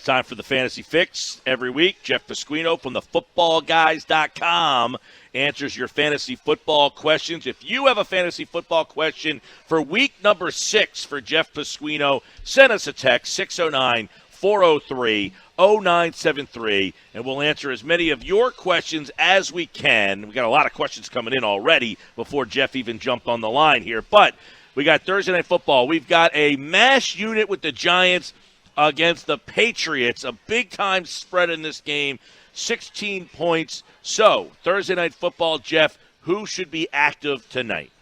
It's time for the Fantasy Fix every week. Jeff Pasquino from the footballguys.com answers your fantasy football questions. If you have a fantasy football question for week number 6 for Jeff Pasquino, send us a text, 609-403-0973, and we'll answer as many of your questions as we can. We got a lot of questions coming in already before Jeff even jumped on the line here. But we got Thursday Night Football. We've got a mash unit with the Giants against the Patriots. A big-time spread in this game, 16 points. So, Thursday Night Football, Jeff, who should be active tonight?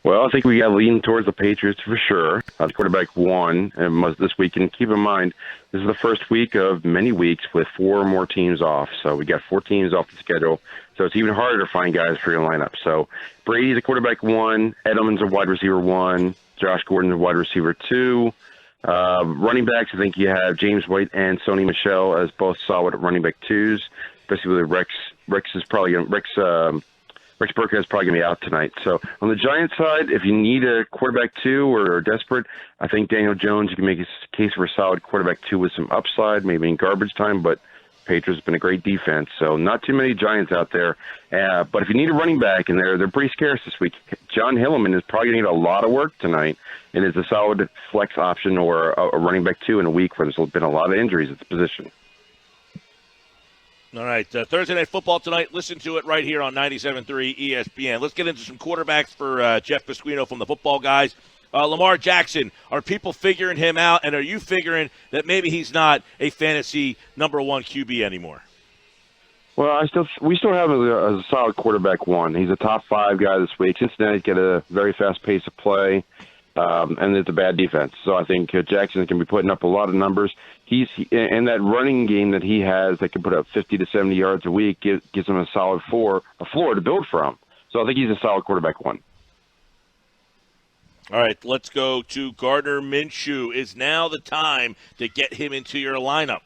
Well, I think we got to lean towards the Patriots for sure. The quarterback won this week. And keep in mind, this is the first week of many weeks with 4 more teams off. So we got 4 teams off the schedule. So it's even harder to find guys for your lineup. So Brady's a quarterback 1. Edelman's a wide receiver 1. Josh Gordon's a wide receiver 2. Running backs, I think you have James White and Sony Michel as both solid running back 2s, especially with Rex Burkhead is probably going to be out tonight. So on the Giants side, if you need a quarterback 2 or are desperate, I think Daniel Jones, you can make a case for a solid quarterback 2 with some upside, maybe in garbage time, but Patriots have been a great defense. So not too many Giants out there. But if you need a running back, and they're pretty scarce this week, John Hillman is probably going to get a lot of work tonight and is a solid flex option or a running back 2 in a week where there's been a lot of injuries at the position. All right, Thursday Night Football tonight. Listen to it right here on 97.3 ESPN. Let's get into some quarterbacks for Jeff Pasquino from the Football Guys. Lamar Jackson, are people figuring him out, and are you figuring that maybe he's not a fantasy number 1 QB anymore? Well, we still have a solid quarterback 1. He's a top 5 guy this week. Cincinnati's got a very fast pace of play, and it's a bad defense. So I think Jackson can be putting up a lot of numbers. He's in that running game that he has that can put up 50 to 70 yards a week, gives him a solid floor to build from. So I think he's a solid quarterback 1. All right, let's go to Gardner Minshew. Is now the time to get him into your lineup?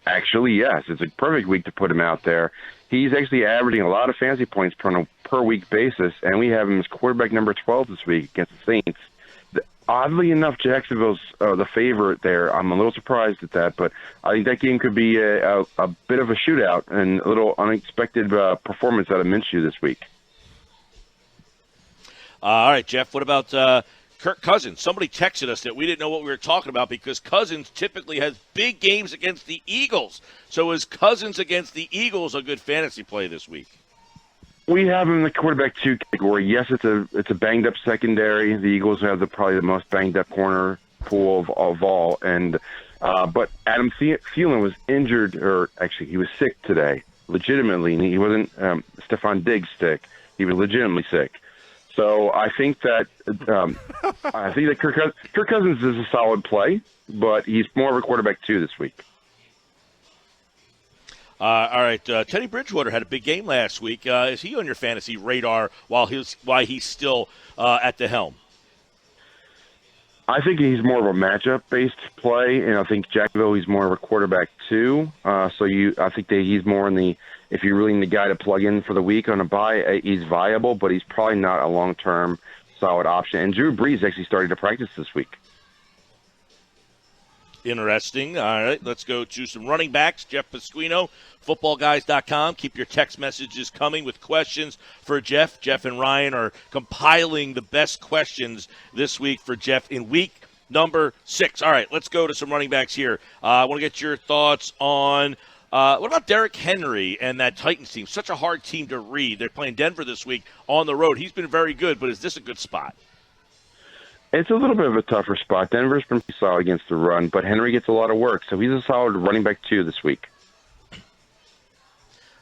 Actually, yes. It's a perfect week to put him out there. He's actually averaging a lot of fantasy points per week basis, and we have him as quarterback number 12 this week against the Saints. Oddly enough, Jacksonville's the favorite there. I'm a little surprised at that, but I think that game could be a bit of a shootout and a little unexpected performance out of Minshew this week. All right, Jeff, what about Kirk Cousins? Somebody texted us that we didn't know what we were talking about because Cousins typically has big games against the Eagles. So is Cousins against the Eagles a good fantasy play this week? We have him in the quarterback 2 category. Yes, it's a banged up secondary. The Eagles have probably the most banged up corner pool of all. And but Adam Thielen was injured, or actually he was sick today, legitimately. He wasn't Stephon Diggs sick. He was legitimately sick. So I think that Kirk Cousins is a solid play, but he's more of a quarterback 2 this week. All right, Teddy Bridgewater had a big game last week. Is he on your fantasy radar while he's still at the helm? I think he's more of a matchup-based play, and I think Jacksonville, he's more of a quarterback 2. I think that he's more in the, if you're really the guy to plug in for the week on a bye, he's viable, but he's probably not a long-term solid option. And Drew Brees actually started to practice this week. Interesting. All right, let's go to some running backs. Jeff Pasquino, footballguys.com. Keep your text messages coming with questions for Jeff. Jeff and Ryan are compiling the best questions this week for Jeff in week number 6. All right, let's go to some running backs here. I want to get your thoughts on what about Derrick Henry and that Titans team? Such a hard team to read. They're playing Denver this week on the road. He's been very good, but is this a good spot? It's a little bit of a tougher spot. Denver's been pretty solid against the run, but Henry gets a lot of work, so he's a solid running back 2 this week.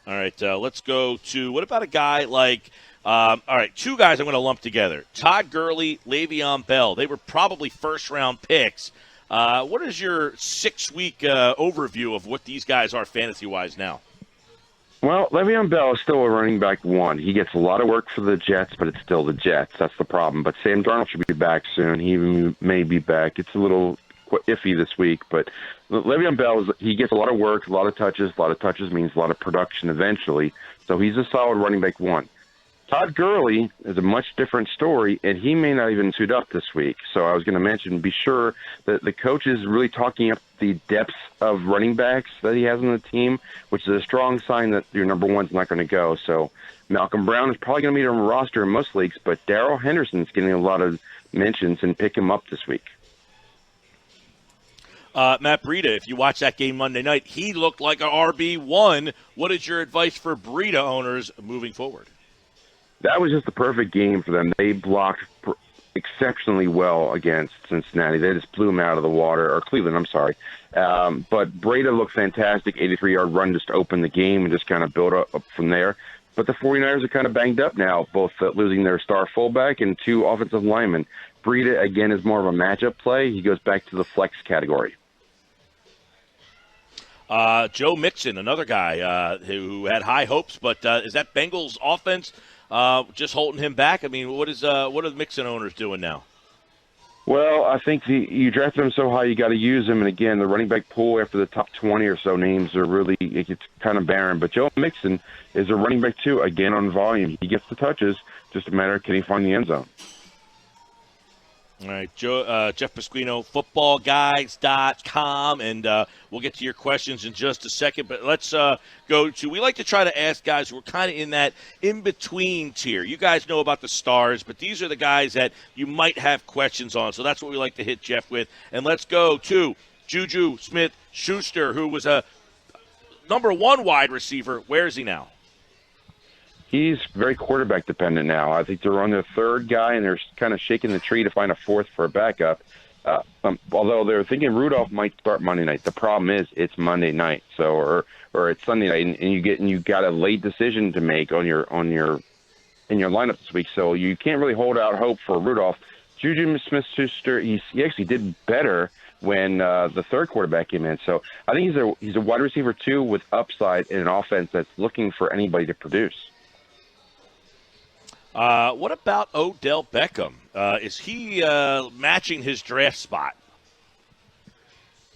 All right, let's go to, what about a guy like, all right, 2 guys I'm going to lump together. Todd Gurley, Le'Veon Bell. They were probably first-round picks. What is your 6-week overview of what these guys are fantasy-wise now? Well, Le'Veon Bell is still a running back 1. He gets a lot of work for the Jets, but it's still the Jets. That's the problem. But Sam Darnold should be back soon. He may be back. It's a little iffy this week, but Le'Veon Bell, he gets a lot of work, a lot of touches. A lot of touches means a lot of production eventually. So he's a solid running back 1. Todd Gurley is a much different story, and he may not even suit up this week. So I was going to mention, be sure that the coach is really talking up the depth of running backs that he has on the team, which is a strong sign that your number one's not going to go. So Malcolm Brown is probably going to be on the roster in most leagues, but Darrell Henderson's getting a lot of mentions, and pick him up this week. Matt Breida, if you watch that game Monday night, he looked like an RB1. What is your advice for Breida owners moving forward? That was just the perfect game for them. They blocked exceptionally well against Cincinnati. They just blew them out of the water, or Cleveland, I'm sorry. But Breida looked fantastic. 83-yard run just opened the game and just kind of built up from there. But the 49ers are kind of banged up now, both losing their star fullback and 2 offensive linemen. Breida, again, is more of a matchup play. He goes back to the flex category. Joe Mixon, another guy who had high hopes, but is that Bengals offense just holding him back? I mean, what are the Mixon owners doing now? Well, I think you drafted him so high, you got to use him. And again, the running back pool after the top 20 or so names are really, it gets kind of barren. But Joe Mixon is a running back too, again on volume. He gets the touches, just a matter of can he find the end zone. All right, Jeff Pasquino, footballguys.com, and we'll get to your questions in just a second. But let's go to – we like to try to ask guys who are kind of in that in-between tier. You guys know about the stars, but these are the guys that you might have questions on. So that's what we like to hit Jeff with. And let's go to Juju Smith-Schuster, who was a number 1 wide receiver. Where is he now? He's very quarterback dependent now. I think they're on their 3rd guy, and they're kind of shaking the tree to find a 4th for a backup. Although they're thinking Rudolph might start Monday night. The problem is it's Monday night, or it's Sunday night, and you got a late decision to make in your lineup this week. So you can't really hold out hope for Rudolph. Juju Smith-Schuster, he actually did better when the 3rd quarterback came in. So I think he's a wide receiver too, with upside in an offense that's looking for anybody to produce. What about Odell Beckham? Is he matching his draft spot?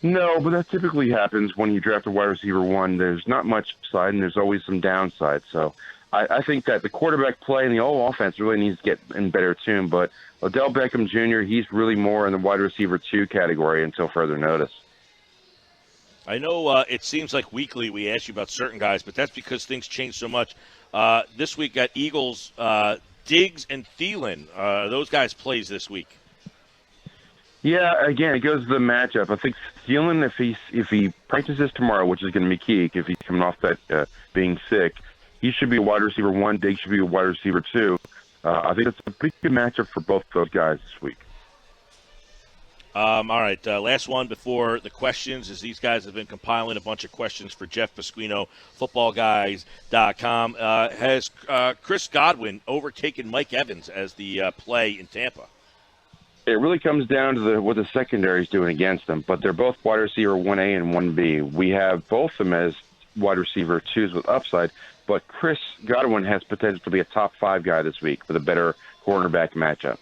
No, but that typically happens when you draft a wide receiver 1. There's not much upside, and there's always some downside. So I think that the quarterback play and the whole offense really needs to get in better tune. But Odell Beckham Jr., he's really more in the wide receiver 2 category until further notice. I know it seems like weekly we ask you about certain guys, but that's because things change so much. This week got Eagles, Diggs and Thielen. Those guys plays this week. Yeah, again, it goes to the matchup. I think Thielen, if he practices tomorrow, which is going to be key if he's coming off that being sick, he should be a wide receiver 1. Diggs should be a wide receiver 2. I think it's a pretty good matchup for both those guys this week. All right, last one before the questions, as these guys have been compiling a bunch of questions for Jeff Pasquino, footballguys.com. Has Chris Godwin overtaken Mike Evans as the play in Tampa? It really comes down to what the secondary is doing against them, but they're both wide receiver 1A and 1B. We have both of them as wide receiver 2s with upside, but Chris Godwin has potential to be a top 5 guy this week with a better cornerback matchup.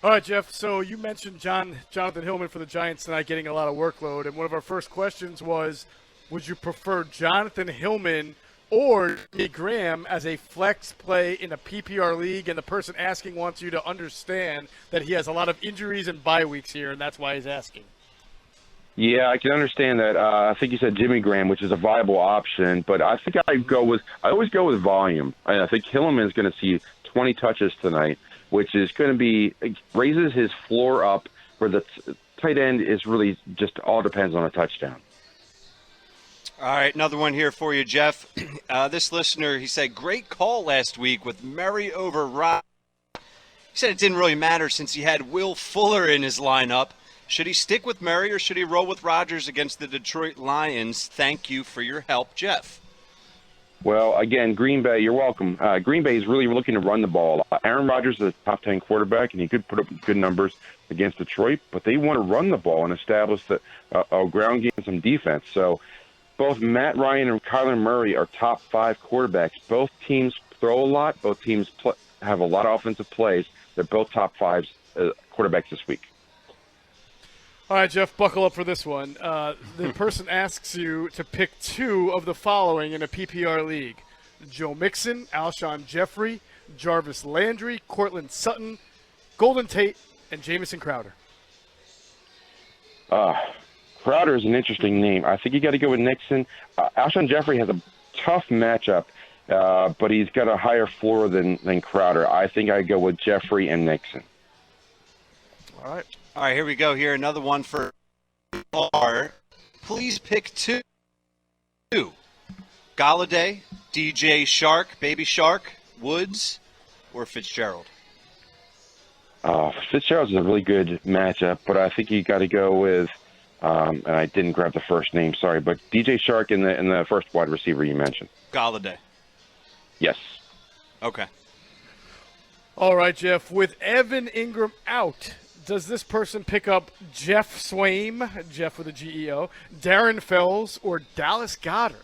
All right, Jeff, so you mentioned Jonathan Hillman for the Giants tonight getting a lot of workload, and one of our first questions was, would you prefer Jonathan Hillman or Jimmy Graham as a flex play in a PPR league? And the person asking wants you to understand that he has a lot of injuries and bye weeks here, and that's why he's asking. Yeah, I can understand that. I think you said Jimmy Graham, which is a viable option, but I think I always go with volume. I think Hillman is going to see 20 touches tonight, which is going to be raises his floor up where the tight end is really just all depends on a touchdown. All right, another one here for you, Jeff. This listener, he said, great call last week with Murray over Rodgers. He said it didn't really matter since he had Will Fuller in his lineup. Should he stick with Murray or should he roll with Rodgers against the Detroit Lions? Thank you for your help, Jeff. Well, again, Green Bay, you're welcome. Green Bay is really looking to run the ball. Aaron Rodgers is a top 10 quarterback, and he could put up good numbers against Detroit, but they want to run the ball and establish a ground game and some defense. So both Matt Ryan and Kyler Murray are top 5 quarterbacks. Both teams throw a lot. Both teams have a lot of offensive plays. They're both top 5 quarterbacks this week. All right, Jeff, buckle up for this one. The person asks you to pick 2 of the following in a PPR league. Joe Mixon, Alshon Jeffrey, Jarvis Landry, Cortland Sutton, Golden Tate, and Jamison Crowder. Crowder is an interesting name. I think you got to go with Nixon. Alshon Jeffrey has a tough matchup, but he's got a higher floor than Crowder. I think I go with Jeffrey and Nixon. All right, here we go. Here, another one for R. Please pick two. Galladay, DJ Shark, Baby Shark, Woods, or Fitzgerald? Fitzgerald's a really good matchup, but I think you got to go with, and I didn't grab the first name, sorry, but DJ Shark in the first wide receiver you mentioned. Galladay. Yes. Okay. All right, Jeff. With Evan Ingram out, does this person pick up Jeff Swaim, Jeff with a GEO, Darren Fells, or Dallas Goedert?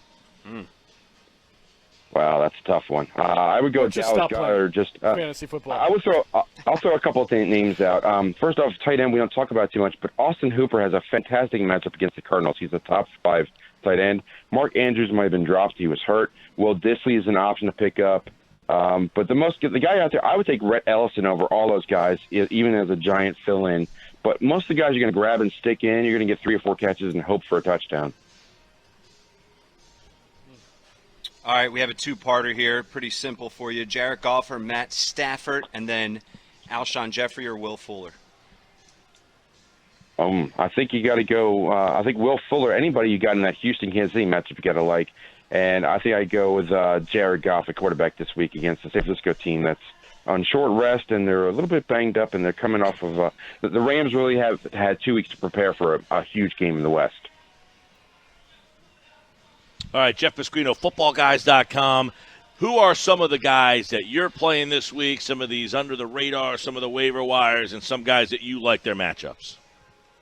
Wow, that's a tough one. I would go Just Dallas stop playing Goedert. fantasy football. I'll throw a couple of names out. First off, tight end we don't talk about too much, but Austin Hooper has a fantastic matchup against the Cardinals. He's a top 5 tight end. Mark Andrews might have been dropped. He was hurt. Will Dissly is an option to pick up. But the guy out there, I would take Rhett Ellison over all those guys, even as a giant fill-in. But most of the guys you're going to grab and stick in, you're going to get 3 or 4 catches and hope for a touchdown. All right, we have a two-parter here. Pretty simple for you. Jared Goff or Matt Stafford, and then Alshon Jeffrey or Will Fuller. I think you got to go. I think Will Fuller. Anybody you got in that Houston-Kansas City matchup, you got to like. And I think I go with Jared Goff, the quarterback this week against the San Francisco team that's on short rest, and they're a little bit banged up, and they're coming off of the Rams really have had 2 weeks to prepare for a huge game in the West. All right, Jeff Pasquino, footballguys.com. Who are some of the guys that you're playing this week, some of these under the radar, some of the waiver wires, and some guys that you like their matchups?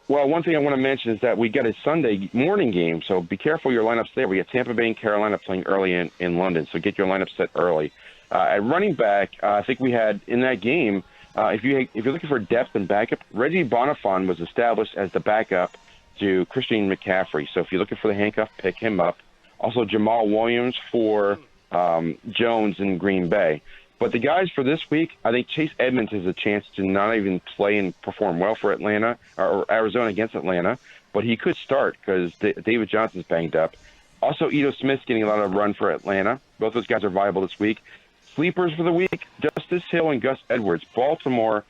Well, one thing I want to mention is that we got a Sunday morning game, so be careful your lineups there. We got Tampa Bay and Carolina playing early in London, so get your lineup set early. At running back, I think we had in that game, if you're looking for depth and backup, Reggie Bonifant was established as the backup to Christian McCaffrey. So if you're looking for the handcuff, pick him up. Also, Jamal Williams for Jones in Green Bay. But the guys for this week, I think Chase Edmonds has a chance to not even play and perform well for Atlanta or Arizona against Atlanta, but he could start because David Johnson's banged up. Also, Ito Smith's getting a lot of run for Atlanta. Both those guys are viable this week. Sleepers for the week, Justice Hill and Gus Edwards. Baltimore,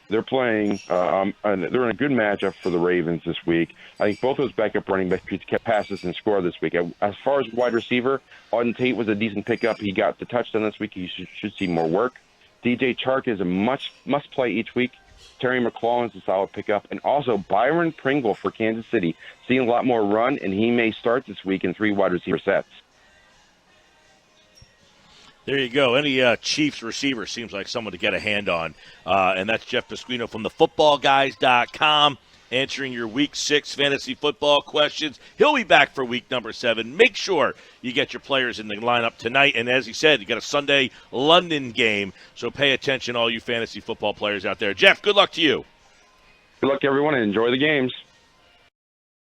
they're playing, they're in a good matchup for the Ravens this week. I think both those backup running backs kept passes and score this week. As far as wide receiver, Auden Tate was a decent pickup. He got the touchdown this week. He should see more work. DJ Chark is a must-play each week. Terry McLaurin's a solid pickup. And also Byron Pringle for Kansas City, seeing a lot more run, and he may start this week in 3 wide receiver sets. There you go. Any Chiefs receiver seems like someone to get a hand on. And that's Jeff Pasquino from the footballguys.com answering your Week 6 fantasy football questions. He'll be back for week number 7. Make sure you get your players in the lineup tonight. And as he said, you got a Sunday London game, so pay attention, all you fantasy football players out there. Jeff, good luck to you. Good luck, everyone, and enjoy the games.